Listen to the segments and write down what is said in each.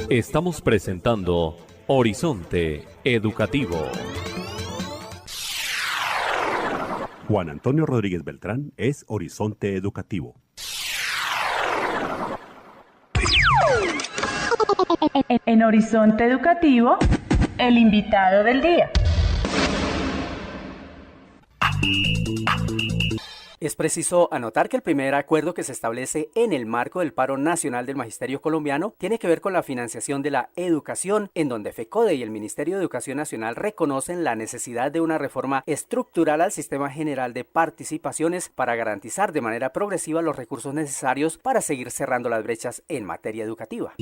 Estamos presentando Horizonte Educativo. Juan Antonio Rodríguez Beltrán es Horizonte Educativo. En Horizonte Educativo, el invitado del día. Es preciso anotar que el primer acuerdo que se establece en el marco del paro nacional del magisterio colombiano tiene que ver con la financiación de la educación, en donde FECODE y el Ministerio de Educación Nacional reconocen la necesidad de una reforma estructural al sistema general de participaciones para garantizar de manera progresiva los recursos necesarios para seguir cerrando las brechas en materia educativa.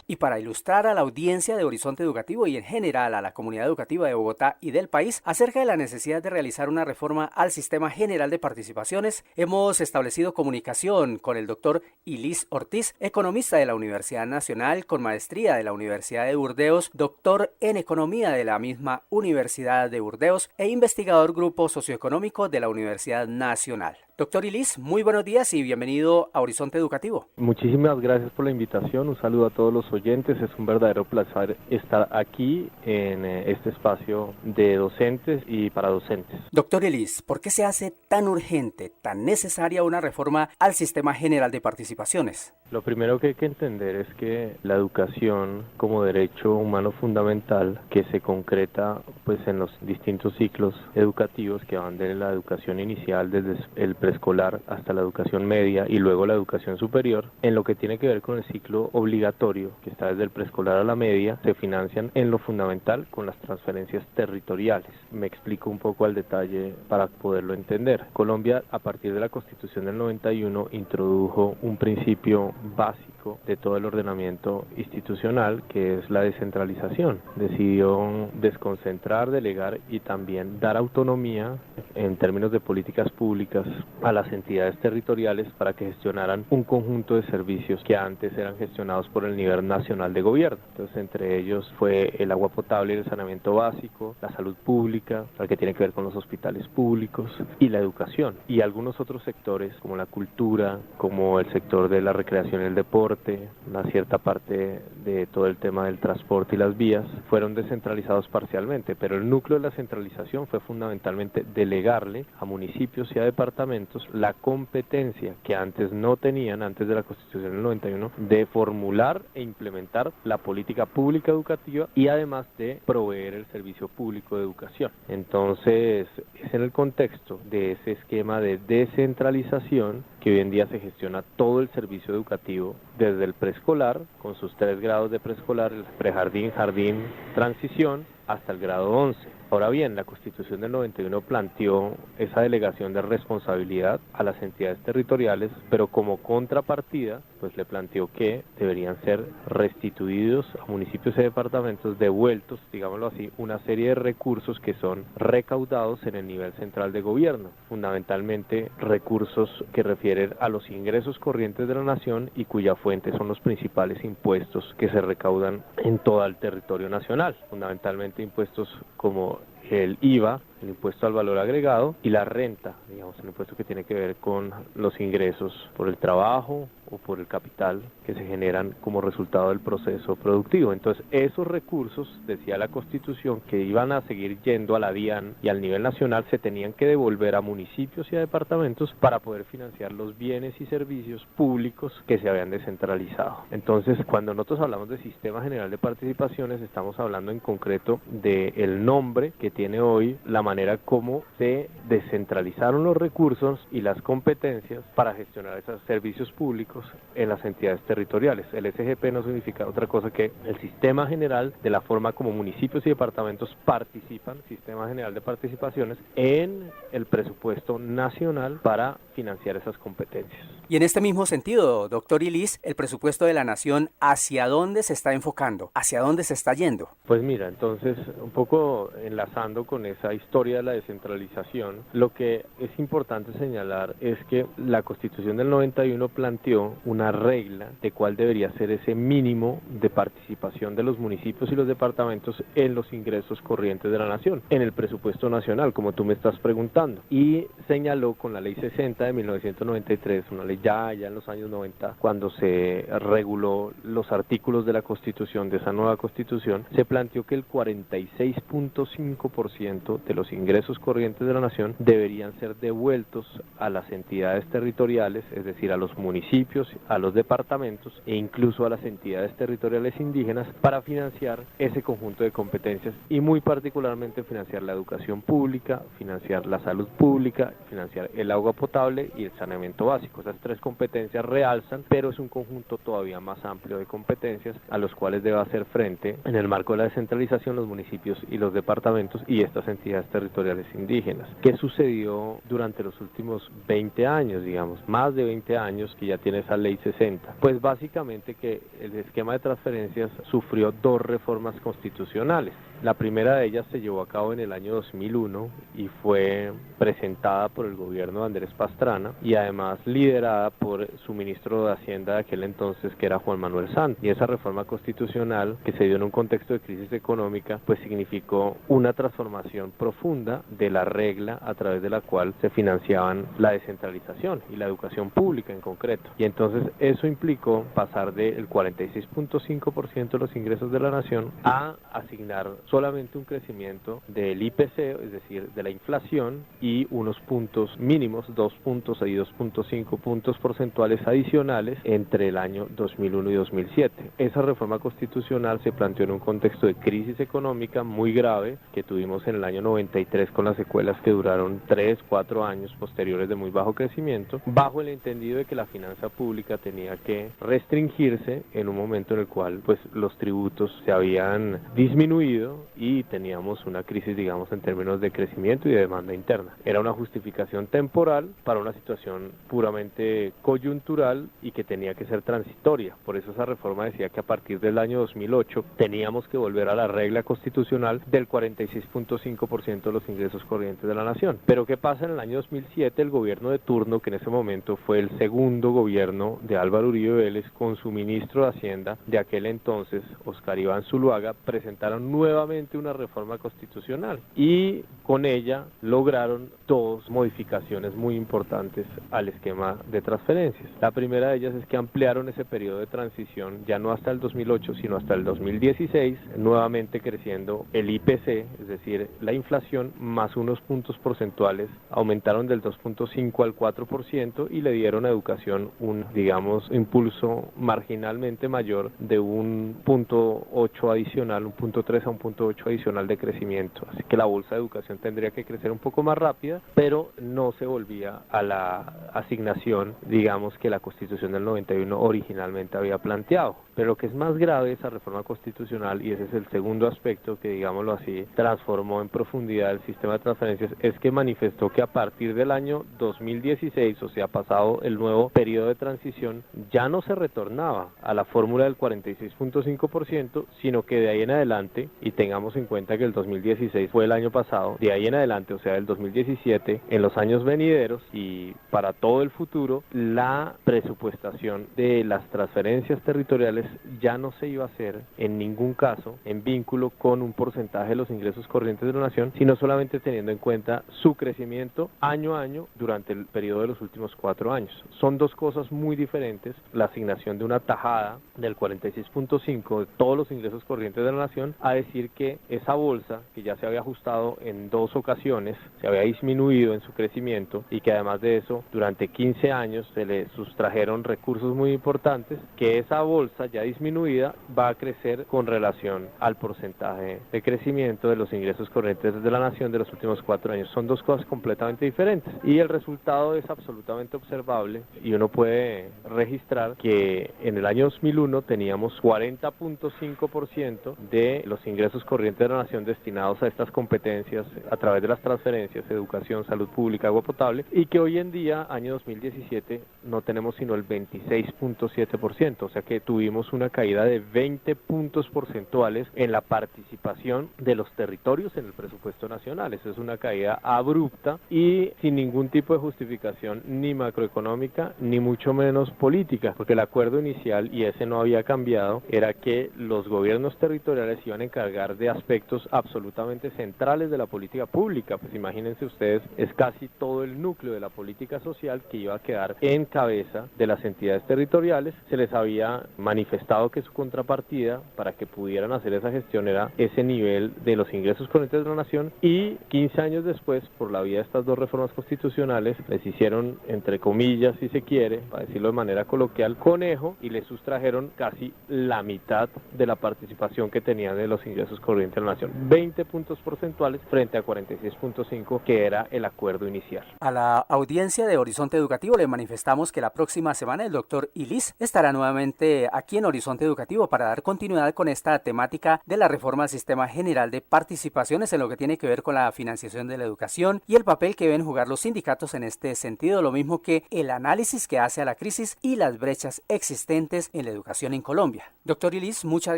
Y para ilustrar a la audiencia de Horizonte Educativo y en general a la comunidad educativa de Bogotá y del país acerca de la necesidad de realizar una reforma al sistema general de participaciones, hemos establecido comunicación con el doctor Ilis Ortiz, economista de la Universidad Nacional con maestría de la Universidad de Burdeos, doctor en economía de la misma Universidad de Burdeos e investigador grupo socioeconómico de la Universidad Nacional. Doctor Ilis, muy buenos días y bienvenido a Horizonte Educativo. Muchísimas gracias por la invitación, un saludo a todos los oyentes, es un verdadero placer estar aquí en este espacio de docentes y para docentes. Doctor Ilis, ¿por qué se hace tan urgente, tan necesaria una reforma al sistema general de participaciones? Lo primero que hay que entender es que la educación como derecho humano fundamental que se concreta pues en los distintos ciclos educativos que van de la educación inicial desde el preescolar hasta la educación media y luego la educación superior, en lo que tiene que ver con el ciclo obligatorio que está desde el preescolar a la media, se financian en lo fundamental con las transferencias territoriales. Me explico un poco al detalle para poderlo entender. Colombia, a partir de la Constitución del 91, introdujo un principio básico de todo el ordenamiento institucional, que es la descentralización. Decidió desconcentrar, delegar y también dar autonomía en términos de políticas públicas a las entidades territoriales para que gestionaran un conjunto de servicios que antes eran gestionados por el nivel nacional de gobierno. Entonces, entre ellos fue el agua potable y el saneamiento básico, la salud pública, la que tiene que ver con los hospitales públicos y la educación. Y algunos otros sectores como la cultura, como el sector de la recreación y el deporte, una cierta parte de todo el tema del transporte y las vías, fueron descentralizados parcialmente, pero el núcleo de la centralización fue fundamentalmente delegarle a municipios y a departamentos la competencia que antes no tenían, antes de la Constitución del 91, de formular e implementar la política pública educativa y además de proveer el servicio público de educación. Entonces, es en el contexto de ese esquema de descentralización que hoy en día se gestiona todo el servicio educativo desde el preescolar, con sus 3 grados de preescolar, el prejardín, jardín, transición, hasta el grado 11. Ahora bien, la Constitución del 91 planteó esa delegación de responsabilidad a las entidades territoriales, pero como contrapartida, pues le planteó que deberían ser restituidos a municipios y departamentos, devueltos, digámoslo así, una serie de recursos que son recaudados en el nivel central de gobierno, fundamentalmente recursos que refieren a los ingresos corrientes de la nación y cuya fuente son los principales impuestos que se recaudan en todo el territorio nacional, fundamentalmente impuestos como el IVA, el impuesto al valor agregado y la renta, digamos, el impuesto que tiene que ver con los ingresos por el trabajo o por el capital que se generan como resultado del proceso productivo. Entonces, esos recursos, decía la Constitución, que iban a seguir yendo a la DIAN y al nivel nacional, se tenían que devolver a municipios y a departamentos para poder financiar los bienes y servicios públicos que se habían descentralizado. Entonces, cuando nosotros hablamos de Sistema General de Participaciones, estamos hablando en concreto del nombre que tiene hoy la manera como se descentralizaron los recursos y las competencias para gestionar esos servicios públicos en las entidades territoriales. El SGP no significa otra cosa que el sistema general de la forma como municipios y departamentos participan, sistema general de participaciones, en el presupuesto nacional para financiar esas competencias. Y en este mismo sentido, doctor Ilis, el presupuesto de la nación, ¿hacia dónde se está enfocando? ¿Hacia dónde se está yendo? Pues mira, entonces, un poco enlazando con esa historia historia de la descentralización, lo que es importante señalar es que la Constitución del 91 planteó una regla de cuál debería ser ese mínimo de participación de los municipios y los departamentos en los ingresos corrientes de la nación, en el presupuesto nacional, como tú me estás preguntando, y señaló con la Ley 60 de 1993, una ley ya en los años 90, cuando se reguló los artículos de la Constitución, de esa nueva Constitución, se planteó que el 46.5% de los ingresos corrientes de la nación deberían ser devueltos a las entidades territoriales, es decir, a los municipios, a los departamentos e incluso a las entidades territoriales indígenas para financiar ese conjunto de competencias y muy particularmente financiar la educación pública, financiar la salud pública, financiar el agua potable y el saneamiento básico. Esas tres competencias realzan, pero es un conjunto todavía más amplio de competencias a los cuales debe hacer frente en el marco de la descentralización los municipios y los departamentos y estas entidades territoriales indígenas. ¿Qué sucedió durante los últimos 20 años, digamos, más de 20 años que ya tiene esa ley 60? Pues básicamente que el esquema de transferencias sufrió dos reformas constitucionales. La primera de ellas se llevó a cabo en el año 2001 y fue presentada por el gobierno de Andrés Pastrana y además liderada por su ministro de Hacienda de aquel entonces, que era Juan Manuel Santos. Y esa reforma constitucional, que se dio en un contexto de crisis económica, pues significó una transformación profunda de la regla a través de la cual se financiaban la descentralización y la educación pública en concreto. Y entonces eso implicó pasar del 46.5% de los ingresos de la nación a asignar solamente un crecimiento del IPC, es decir, de la inflación, y unos puntos mínimos, 2 puntos y 2.5 puntos porcentuales adicionales entre el año 2001 y 2007. Esa reforma constitucional se planteó en un contexto de crisis económica muy grave que tuvimos en el año 93 con las secuelas que duraron 3-4 años posteriores de muy bajo crecimiento, bajo el entendido de que la finanza pública tenía que restringirse en un momento en el cual pues los tributos se habían disminuido y teníamos una crisis, digamos, en términos de crecimiento y de demanda interna. Era una justificación temporal para una situación puramente coyuntural y que tenía que ser transitoria. Por eso esa reforma decía que a partir del año 2008 teníamos que volver a la regla constitucional del 46.5% de los ingresos corrientes de la nación. Pero ¿qué pasa en el año 2007? El gobierno de turno, que en ese momento fue el segundo gobierno de Álvaro Uribe Vélez, con su ministro de Hacienda de aquel entonces, Oscar Iván Zuluaga, presentaron nuevamente una reforma constitucional y con ella lograron dos modificaciones muy importantes al esquema de transferencias. La primera de ellas es que ampliaron ese periodo de transición ya no hasta el 2008 sino hasta el 2016, nuevamente creciendo el IPC, es decir, la inflación más unos puntos porcentuales, aumentaron del 2.5 al 4% y le dieron a educación un, digamos, impulso marginalmente mayor de un 0.8 adicional, un 0.3 a un 0.8 adicional de crecimiento. Así que la bolsa de educación tendría que crecer un poco más rápida, pero no se volvía a la asignación, digamos, que la Constitución del 91 originalmente había planteado. Pero lo que es más grave esa reforma constitucional, y ese es el segundo aspecto que, digámoslo así, transformó en profundidad el sistema de transferencias, es que manifestó que a partir del año 2016, o sea, pasado el nuevo periodo de transición, ya no se retornaba a la fórmula del 46.5%, sino que de ahí en adelante, y tengamos en cuenta que el 2016 fue el año pasado, de ahí en adelante, o sea, del 2017, en los años venideros y para todo el futuro, la presupuestación de las transferencias territoriales ya no se iba a hacer en ningún caso en vínculo con un porcentaje de los ingresos corrientes de la nación, sino solamente teniendo en cuenta su crecimiento año a año durante el periodo de los últimos 4 años. Son dos cosas muy diferentes, la asignación de una tajada del 46.5 de todos los ingresos corrientes de la nación, a decir que esa bolsa, que ya se había ajustado en 2 ocasiones, se había disminuido en su crecimiento y que además de eso, durante 15 años se le sustrajeron recursos muy importantes, que esa bolsa ya disminuida va a crecer con relación al porcentaje de crecimiento de los ingresos corrientes de la nación de los últimos 4 años. Son dos cosas completamente diferentes y el resultado es absolutamente observable y uno puede registrar que en el año 2001 teníamos 40.5% de los ingresos ingresos corrientes de la nación destinados a estas competencias a través de las transferencias, educación, salud pública, agua potable, y que hoy en día, año 2017, no tenemos sino el 26.7%, o sea que tuvimos una caída de 20 puntos porcentuales en la participación de los territorios en el presupuesto nacional. Eso es una caída abrupta y sin ningún tipo de justificación ni macroeconómica ni mucho menos política, porque el acuerdo inicial, y ese no había cambiado, era que los gobiernos territoriales iban a encargar de aspectos absolutamente centrales de la política pública. Pues imagínense ustedes, es casi todo el núcleo de la política social que iba a quedar en cabeza de las entidades territoriales. Se les había manifestado que su contrapartida para que pudieran hacer esa gestión era ese nivel de los ingresos corrientes de la nación, y 15 años después, por la vía de estas dos reformas constitucionales, les hicieron, entre comillas si se quiere, para decirlo de manera coloquial, conejo, y les sustrajeron casi la mitad de la participación que tenían de los ingresos corrientes de la nación, 20 puntos porcentuales frente a 46.5 que era el acuerdo inicial. A la audiencia de Horizonte Educativo le manifestamos que la próxima semana el doctor Ilis estará nuevamente aquí en Horizonte Educativo para dar continuidad con esta temática de la reforma al Sistema General de Participaciones en lo que tiene que ver con la financiación de la educación y el papel que deben jugar los sindicatos en este sentido, lo mismo que el análisis que hace a la crisis y las brechas existentes en la educación en Colombia. Doctor Ilis, muchas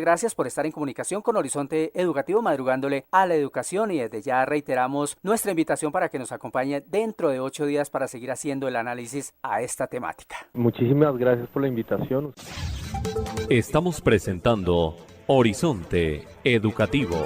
gracias por estar en comunicación con Horizonte Educativo, madrugándole a la educación, y desde ya reiteramos nuestra invitación para que nos acompañe dentro de 8 días para seguir haciendo el análisis a esta temática. Muchísimas gracias por la invitación. Estamos presentando Horizonte Educativo.